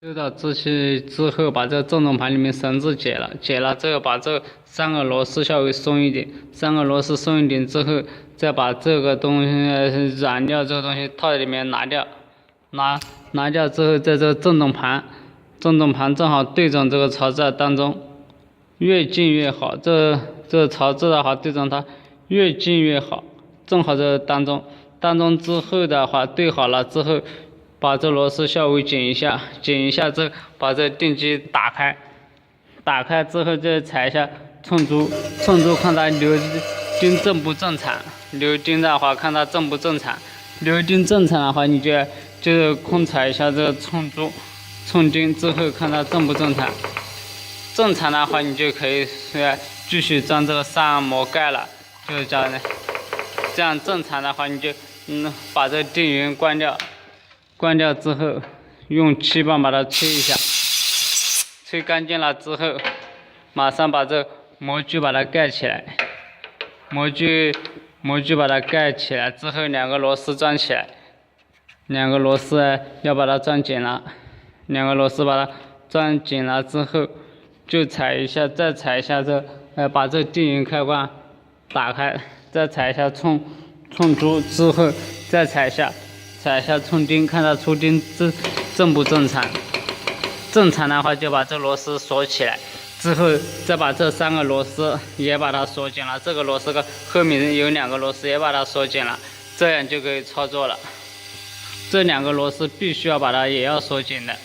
收到机器之后，把这个正中盘里面绳子解了之后，把这3个螺丝稍微松一点，3个螺丝松一点之后，再把这个东西染料这个东西套在里面拿掉，拿掉之后，在这个正中盘正好对准这个槽子当中，越近越好。这槽子的话对准它越近越好，正好这当中之后的话对好了之后。把这螺丝稍微紧一下之后，把这电机打开之后再踩一下寸珠看它流钉正不正常，流钉的话看它正不正常，流钉正常的话，你就是空踩一下这个寸钉之后看它正不正常，正常的话你就可以继续装这个上膜盖了，就是这样的。这样正常的话，你就把这个电源关掉之后，用气棒把它吹一下，吹干净了之后，马上把这模具把它盖起来。模具把它盖起来之后，2个螺丝装起来，2个螺丝要把它装紧了，2个螺丝把它装紧了之后，就再踩一下把这电源开关打开，再踩一下寸珠之后，再踩一下寸钉，看它出钉正不正常。正常的话就把这螺丝锁起来，之后再把这3个螺丝也把它锁紧了。这个螺丝后面有2个螺丝也把它锁紧了，这样就可以操作了。这2个螺丝必须要把它也要锁紧的。